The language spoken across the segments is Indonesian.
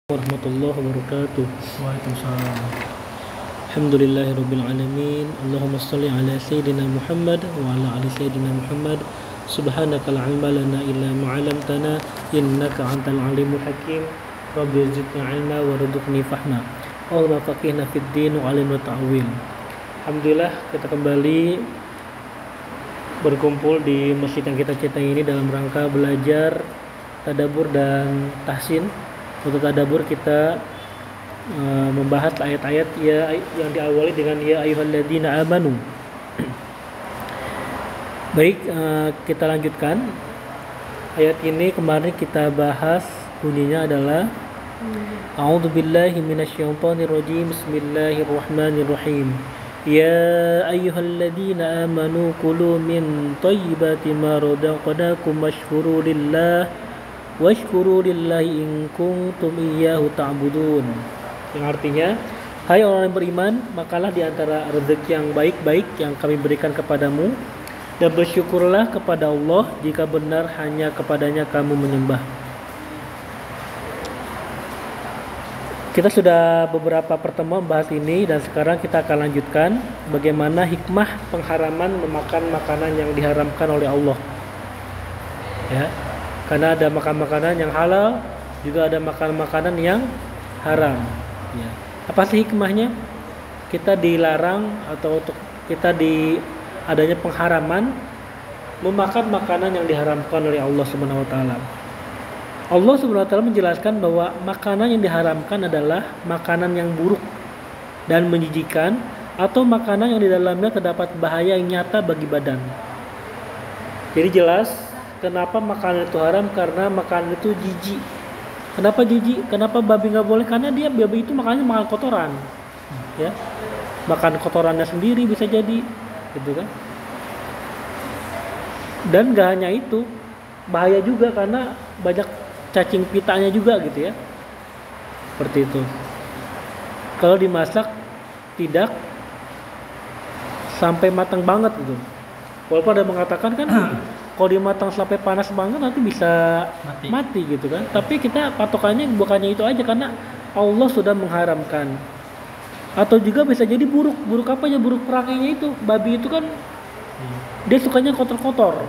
Warahmatullahi wabarakatuh. Waalaikumsalam. Alhamdulillahirabbil alamin. Allahumma shalli ala sayyidina Muhammad wa ala ali sayyidina Muhammad. Subhanaka la ilma lana illa ma 'allamtana innaka antal alimul hakim. Rabbi zidni 'ilma warzuqni fahma. Allahumma faqihna fid din wa 'allimna ta'wil. Alhamdulillah kita kembali berkumpul di masjid yang kita cintai ini dalam rangka belajar tadabbur dan tahsin. Untuk tadabbur kita membahas ayat-ayat yang diawali dengan ya ayyuhalladzina amanu. Baik, kita lanjutkan. Ayat ini kemarin kita bahas, bunyinya adalah A'udzubillahi minasyaitonirrajim. Bismillahirrahmanirrahim. Ya ayyuhalladzina amanu kulu min thayyibati ma razaqnakum washkuru lillahi in kuntum iyyahu ta'budun. Yang artinya, hai orang yang beriman, makalah di antara rezeki yang baik-baik yang kami berikan kepadamu, dan bersyukurlah kepada Allah jika benar hanya kepadanya kamu menyembah. Kita sudah beberapa pertemuan bahas ini, dan sekarang kita akan lanjutkan bagaimana hikmah pengharaman memakan makanan yang diharamkan oleh Allah. Ya. Karena ada makanan-makanan yang halal, juga ada makanan-makanan yang haram. Ya. Apa sih hikmahnya? Kita dilarang atau untuk kita adanya pengharaman memakan makanan yang diharamkan oleh Allah Subhanahu wa taala. Allah Subhanahu wa taala menjelaskan bahwa makanan yang diharamkan adalah makanan yang buruk dan menjijikan, atau makanan yang di dalamnya terdapat bahaya yang nyata bagi badan. Jadi jelas kenapa makanan itu haram, karena makanan itu jijik. Kenapa jijik? Kenapa babi nggak boleh? Karena babi itu makan kotoran, ya, makan kotorannya sendiri bisa jadi, gitu kan? Dan nggak hanya itu, bahaya juga karena banyak cacing pitanya juga, gitu ya. Seperti itu. Kalau dimasak tidak sampai matang banget, gitu. Walaupun ada mengatakan kan kalau dimatang sampai panas banget nanti bisa mati gitu kan. Tapi kita patokannya bukannya itu aja, karena Allah sudah mengharamkan. Atau juga bisa jadi buruk. Buruk apa ya? Buruk perangainya itu. Babi itu kan dia sukanya kotor-kotor.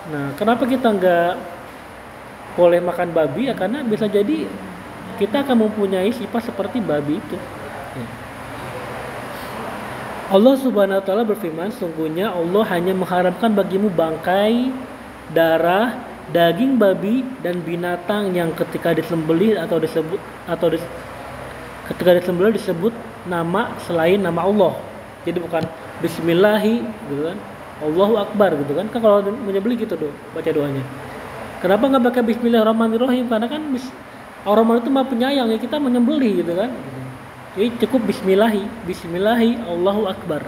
Nah, kenapa kita nggak boleh makan babi? Ya karena bisa jadi kita akan mempunyai sifat seperti babi itu. Allah Subhanahu wa taala berfirman, sungguhnya Allah hanya mengharamkan bagimu bangkai, darah, daging babi dan binatang yang ketika disembelih ketika disembelih disebut nama selain nama Allah. Jadi bukan bismillahi gitu kan. Allahu akbar gitu kan. Kan kalau menyembelih gitu baca doanya. Kenapa enggak pakai bismillahirrahmanirrahim? Karena kan Ar-Rahman itu Maha Penyayang, ya kita menyembelih gitu kan. Jadi cukup bismillahi, Allahu akbar.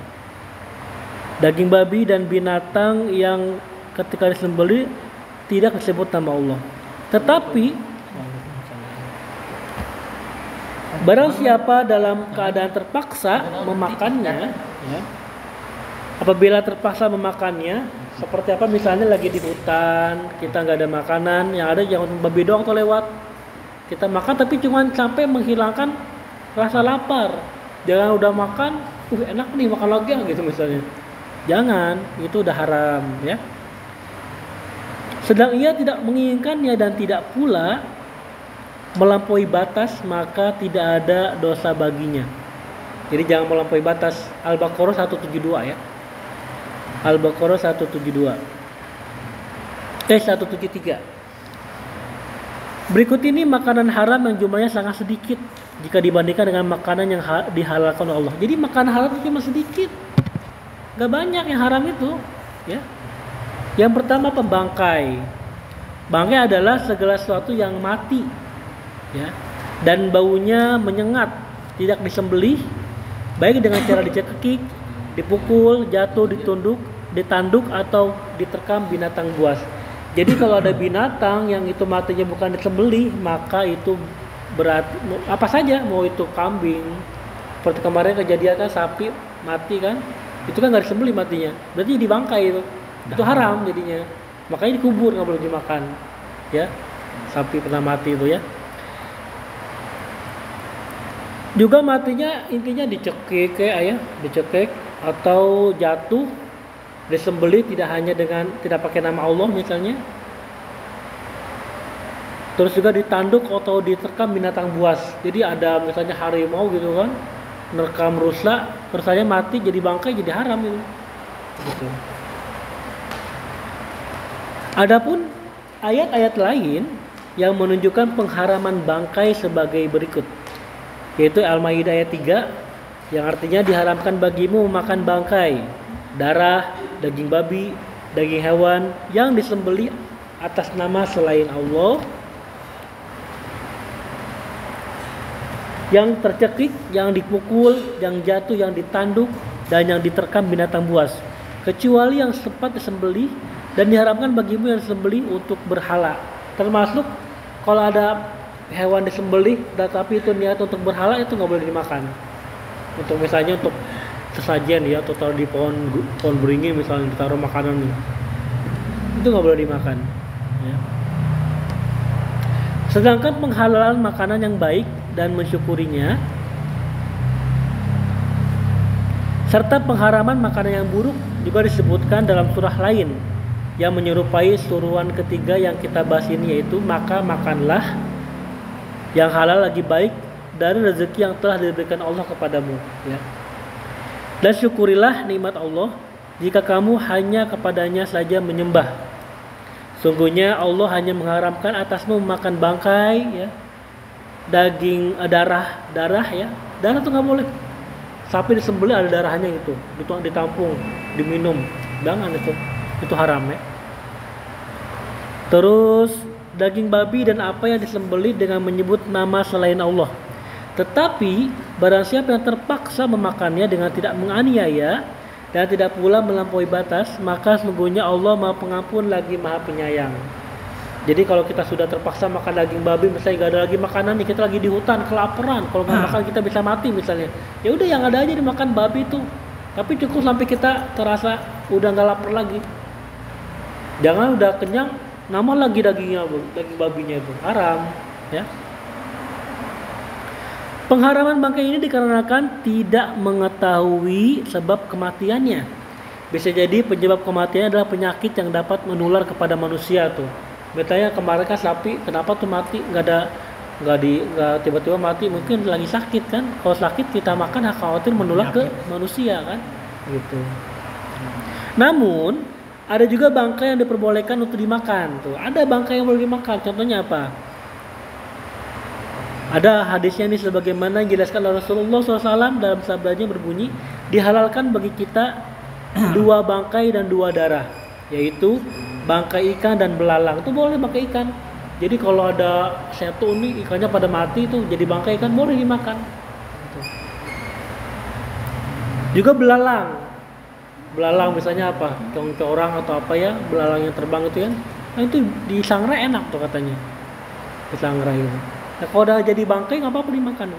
Daging babi dan binatang yang ketika disembelih tidak disebut nama Allah. Tetapi barang siapa dalam keadaan terpaksa memakannya, ya, apabila terpaksa memakannya, seperti apa misalnya lagi di hutan, kita nggak ada makanan, yang ada jangan babi doang tuh lewat, kita makan tapi cuma sampai menghilangkan rasa lapar. Jangan udah makan, enak nih makan lagi gitu misalnya. Jangan, itu udah haram, ya. Sedang ia tidak menginginkannya dan tidak pula melampaui batas, maka tidak ada dosa baginya. Jadi jangan melampaui batas. Al-Baqarah 172 ya. Al-Baqarah 172. 173. Berikut ini makanan haram yang jumlahnya sangat sedikit jika dibandingkan dengan makanan yang dihalalkan oleh Allah. Jadi makanan haram itu cuma sedikit, gak banyak yang haram itu, ya. Yang pertama pembangkai. Bangkai adalah segala sesuatu yang mati, ya, dan baunya menyengat, tidak disembelih, baik dengan cara dicekik, dipukul, jatuh, ditanduk atau diterkam binatang buas. Jadi kalau ada binatang yang itu matinya bukan disembelih, maka itu berarti apa saja, mau itu kambing, seperti kemarin kejadian kan sapi mati kan, itu kan nggak disembelih matinya, berarti dibangkai itu haram jadinya, makanya dikubur, nggak boleh dimakan, ya, sapi pernah mati itu ya. Juga matinya intinya dicekik kayak ayah, dicekik atau jatuh, disembelih tidak hanya dengan tidak pakai nama Allah misalnya. Terus juga ditanduk atau diterkam binatang buas. Jadi ada misalnya harimau gitu kan, nerkam rusa, terus saya mati jadi bangkai jadi haram itu. Gitu. Adapun ayat-ayat lain yang menunjukkan pengharaman bangkai sebagai berikut, yaitu Al-Maidah ayat 3 yang artinya diharamkan bagimu memakan bangkai, darah, daging babi, daging hewan yang disembelih atas nama selain Allah, yang tercekik, yang dipukul, yang jatuh, yang ditanduk, dan yang diterkam binatang buas, kecuali yang sempat disembelih dan diharamkan bagimu yang disembelih untuk berhala. Termasuk kalau ada hewan disembelih tapi itu niat untuk berhala, itu nggak boleh dimakan. Untuk misalnya untuk sesajen ya, atau taruh di pohon beringin misalnya, ditaruh makanan nih, itu nggak boleh dimakan ya. Sedangkan penghalalan makanan yang baik dan mensyukurinya, serta pengharaman makanan yang buruk juga disebutkan dalam surah lain yang menyerupai suruhan ketiga yang kita bahas ini, yaitu maka makanlah yang halal lagi baik dari rezeki yang telah diberikan Allah kepadamu ya. Dan syukurilah nikmat Allah jika kamu hanya kepadanya saja menyembah. Sungguhnya Allah hanya mengharamkan atasmu memakan bangkai ya, daging, darah ya. Darah itu nggak boleh. Sapi disembelih ada darahnya gitu, ditampung, diminum, jangan itu haram ya. Terus daging babi dan apa yang disembelih dengan menyebut nama selain Allah. Tetapi barang siapa yang terpaksa memakannya dengan tidak menganiaya dan tidak pula melampaui batas, maka sesungguhnya Allah Maha Pengampun lagi Maha Penyayang. Jadi kalau kita sudah terpaksa makan daging babi, misalnya nggak ada lagi makanan nih, kita lagi di hutan kelaparan, kalau nggak makan kita bisa mati misalnya, ya udah yang ada aja dimakan babi itu. Tapi cukup sampai kita terasa udah nggak lapar lagi. Jangan udah kenyang, nambah lagi dagingnya, daging babinya itu haram ya. Pengharaman bangkai ini dikarenakan tidak mengetahui sebab kematiannya. Bisa jadi penyebab kematiannya adalah penyakit yang dapat menular kepada manusia tuh. Misalnya kemarin kan sapi, kenapa tuh mati? Nggak tiba-tiba mati, mungkin lagi sakit kan? Kalau sakit kita makan, khawatir menular ke manusia kan? Gitu. Namun ada juga bangkai yang diperbolehkan untuk dimakan tuh. Ada bangkai yang boleh dimakan. Contohnya apa? Ada hadisnya ini sebagaimana yang dijelaskan oleh Rasulullah SAW dalam sabdanya berbunyi, dihalalkan bagi kita 2 bangkai dan 2 darah, yaitu bangkai ikan dan belalang. Itu boleh bangkai ikan. Jadi kalau ada satu nih ikannya pada mati itu jadi bangkai ikan, boleh dimakan. Juga belalang. Belalang misalnya apa? Corang atau apa ya, belalang yang terbang itu kan. Nah itu disangrai enak tuh katanya. Disangrai itu. Nah, kalau udah jadi bangkai nggak apa-apa dimakan.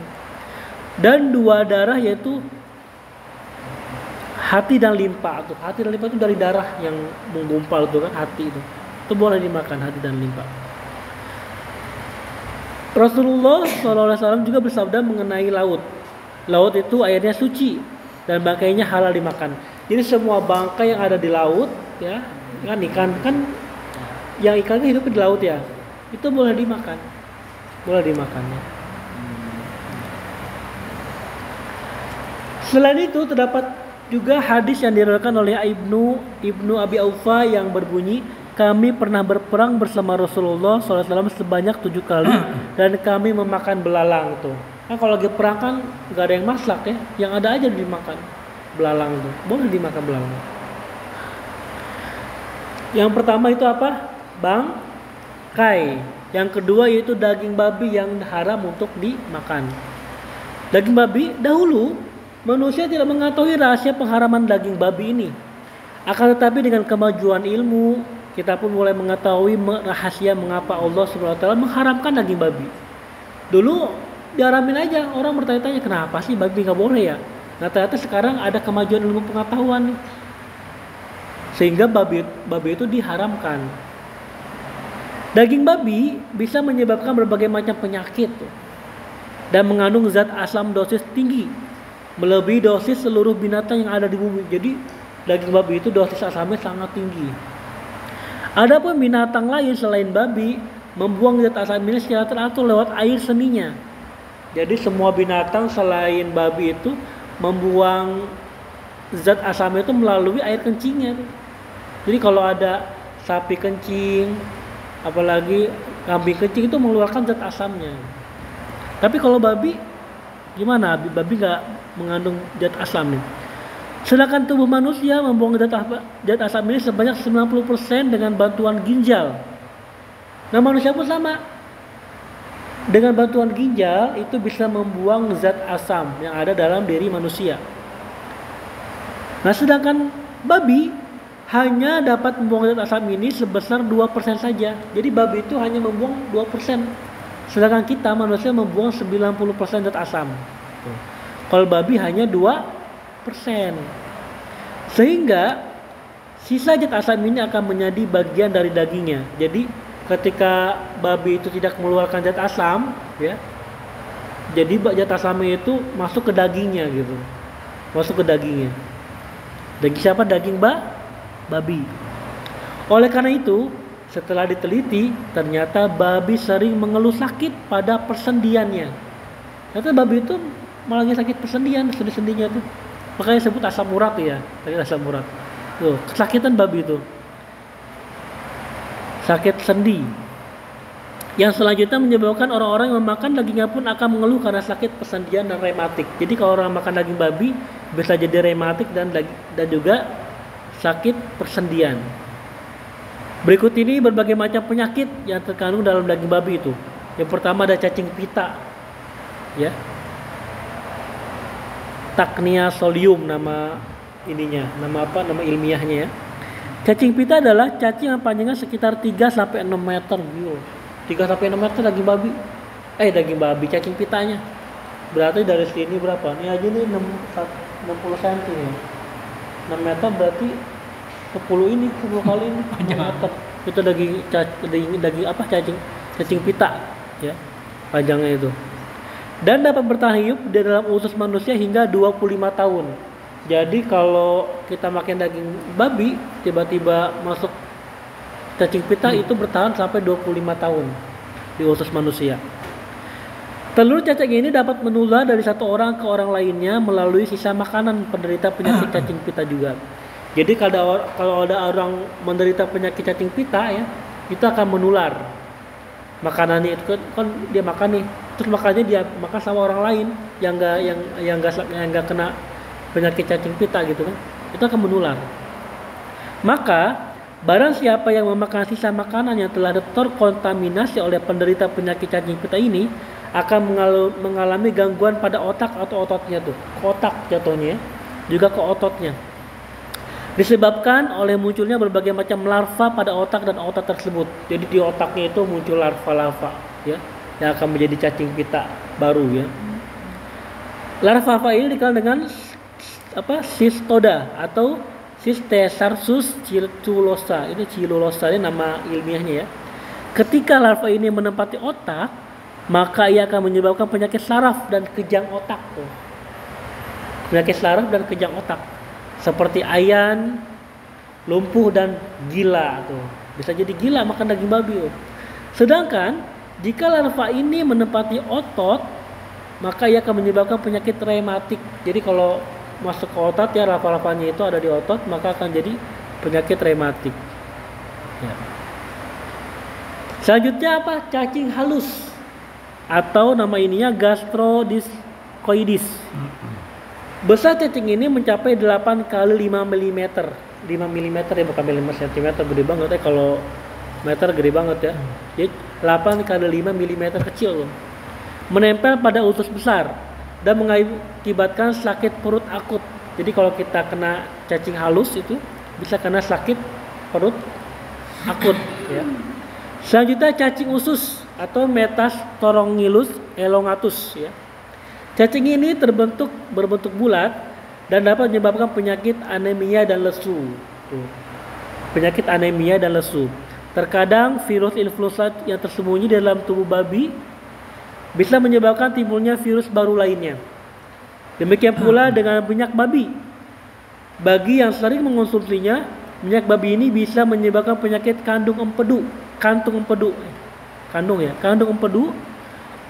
Dan 2 darah yaitu hati dan limpa tuh. Hati dan limpa itu dari darah yang menggumpal tuh kan, hati itu. Itu boleh dimakan hati dan limpa. Rasulullah SAW juga bersabda mengenai laut. Laut itu airnya suci dan bangkainya halal dimakan. Jadi semua bangkai yang ada di laut ya, kan ikan kan yang ikannya hidup di laut ya, itu boleh dimakan. Boleh dimakannya. Selain itu terdapat juga hadis yang diriwayatkan oleh Ibnu Abi Aufa yang berbunyi, kami pernah berperang bersama Rasulullah SAW sebanyak 7 kali dan kami memakan belalang tuh. Nah kalau lagi perang kan nggak ada yang masak ya, yang ada aja dimakan belalang tuh. Boleh dimakan belalang. Yang pertama itu apa? Bangkai. Yang kedua yaitu daging babi yang haram untuk dimakan. Daging babi, dahulu manusia tidak mengetahui rahasia pengharaman daging babi ini. Akan tetapi dengan kemajuan ilmu, kita pun mulai mengetahui rahasia mengapa Allah SWT mengharamkan daging babi. Dulu diharamin aja, orang bertanya-tanya kenapa sih babi nggak boleh ya? Nah ternyata sekarang ada kemajuan ilmu pengetahuan nih, sehingga babi itu diharamkan. Daging babi bisa menyebabkan berbagai macam penyakit tuh. dan mengandung zat asam dosis tinggi, melebihi dosis seluruh binatang yang ada di bumi. Jadi daging babi itu dosis asamnya sangat tinggi. Adapun binatang lain selain babi membuang zat asam ini secara teratur lewat air seninya. Jadi semua binatang selain babi itu membuang zat asam itu melalui air kencingnya. Jadi kalau ada sapi kencing, apalagi kambing kencing, itu mengeluarkan zat asamnya. Tapi kalau babi gimana? Babi nggak mengandung zat asam nih. Sedangkan tubuh manusia membuang zat asam ini sebanyak 90% dengan bantuan ginjal. Nah, manusia pun sama. Dengan bantuan ginjal itu bisa membuang zat asam yang ada dalam diri manusia. Nah, sedangkan babi hanya dapat membuang zat asam ini sebesar 2% saja. Jadi babi itu hanya membuang 2%. Sedangkan kita manusia membuang 90% zat asam. Kalau babi hanya 2%. Sehingga sisa zat asam ini akan menjadi bagian dari dagingnya. Jadi ketika babi itu tidak mengeluarkan zat asam, ya, jadi zat asamnya itu masuk ke dagingnya gitu, masuk ke dagingnya. Daging siapa? Daging babi. Oleh karena itu, setelah diteliti, ternyata babi sering mengeluh sakit pada persendiannya. Ternyata babi itu malah lagi sakit persendian, sendi-sendinya tuh. Makanya disebut asam urat ya, tadi asam urat. Tuh, kesakitan babi itu. Sakit sendi. Yang selanjutnya menyebabkan orang-orang yang memakan dagingnya pun akan mengeluh karena sakit persendian dan rematik. Jadi kalau orang makan daging babi bisa jadi rematik dan juga sakit persendian. Berikut ini berbagai macam penyakit yang terkandung dalam daging babi itu. Yang pertama ada cacing pita, ya, Tacnia solium nama ininya, nama ilmiahnya ya. Cacing pita adalah cacing yang panjangnya sekitar 3-6 meter. 3-6 meter daging babi, cacing pitanya. Berarti dari sini berapa? Ini aja nih 60 cm nih. 6 meter berarti 10 kali ini 6 meter. Itu cacing pita ya. Panjangnya itu. Dan dapat bertahan hidup di dalam usus manusia hingga 25 tahun. Jadi kalau kita makan daging babi tiba-tiba masuk cacing pita itu bertahan sampai 25 tahun di usus manusia. Telur cacing ini dapat menular dari satu orang ke orang lainnya melalui sisa makanan penderita penyakit cacing pita juga. Jadi kalau ada orang menderita penyakit cacing pita ya, itu akan menular. Makanannya itu kan dia makan nih, terus makannya dia makan sama orang lain yang enggak kena penyakit cacing pita gitu kan, itu akan menular. Maka barang siapa yang memakan sisa makanan yang telah terkontaminasi oleh penderita penyakit cacing pita ini akan mengalami gangguan pada otak atau ototnya tuh, otak jatuhnya, juga ke ototnya. Disebabkan oleh munculnya berbagai macam larva pada otak dan otot tersebut. Jadi di otaknya itu muncul larva-larva ya, yang akan menjadi cacing pita baru ya. Larva ini dikenal dengan Cystoda atau Cystesarsus cirulosa. Ini cirulosa, ini nama ilmiahnya ya. Ketika larva ini menempati otak, maka ia akan menyebabkan penyakit saraf dan kejang otak tuh. Penyakit saraf dan kejang otak seperti ayan, lumpuh dan gila tuh. Bisa jadi gila makan daging babi tuh. Sedangkan jika larva ini menempati otot, maka ia akan menyebabkan penyakit rematik. Jadi kalau masuk ke otot ya, larva-larvanya itu ada di otot, maka akan jadi penyakit rematik ya. Selanjutnya apa? Cacing halus atau nama ininya Gastrodiscoides. Besar cacing ini mencapai 8 kali 5 mm. 5 mm ya, bukan 5 cm, gede banget ya. Kalau meter gede banget ya. Jadi 8 kali 5 mm kecil loh. Menempel pada usus besar dan mengakibatkan sakit perut akut. Jadi kalau kita kena cacing halus itu bisa kena sakit perut akut ya. Selanjutnya cacing usus atau Metastoronghilus elongatus ya. Cacing ini berbentuk bulat dan dapat menyebabkan penyakit anemia dan lesu. Penyakit anemia dan lesu. Terkadang virus influenza yang tersembunyi dalam tubuh babi bisa menyebabkan timbulnya virus baru lainnya. Demikian pula dengan minyak babi. Bagi yang sering mengonsumsinya, minyak babi ini bisa menyebabkan penyakit kandung empedu,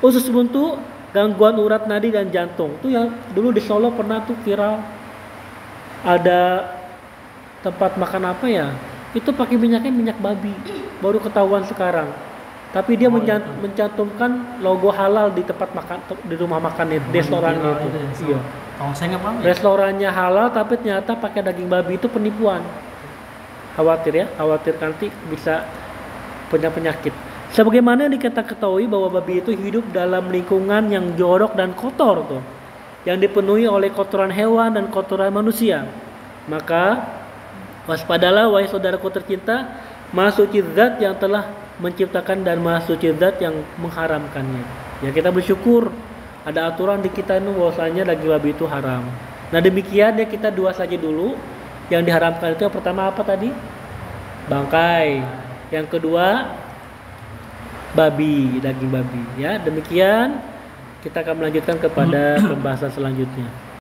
usus buntu, gangguan urat nadi dan jantung. Itu yang dulu di Solo pernah tuh viral. Ada tempat makan apa ya? Itu pakai minyaknya minyak babi. Baru ketahuan sekarang. Tapi dia mencantumkan logo halal di tempat makan, di rumah makannya, restorannya itu. Iya. Kalau saya nggak paham ya. Restorannya halal tapi ternyata pakai daging babi, itu penipuan. Khawatir nanti bisa punya penyakit. Sebagaimana yang kita ketahui bahwa babi itu hidup dalam lingkungan yang jorok dan kotor tuh, yang dipenuhi oleh kotoran hewan dan kotoran manusia. Maka waspadalah wahai saudaraku tercinta, Maha Suci Zat yang telah menciptakan dan Maha Suci Zat yang mengharamkannya. Ya, kita bersyukur ada aturan di kita ini bahwasanya daging babi itu haram. Nah, demikian ya, kita dua saja dulu. Yang diharamkan itu yang pertama apa tadi? Bangkai. Yang kedua babi, daging babi. Ya, demikian kita akan melanjutkan kepada pembahasan selanjutnya.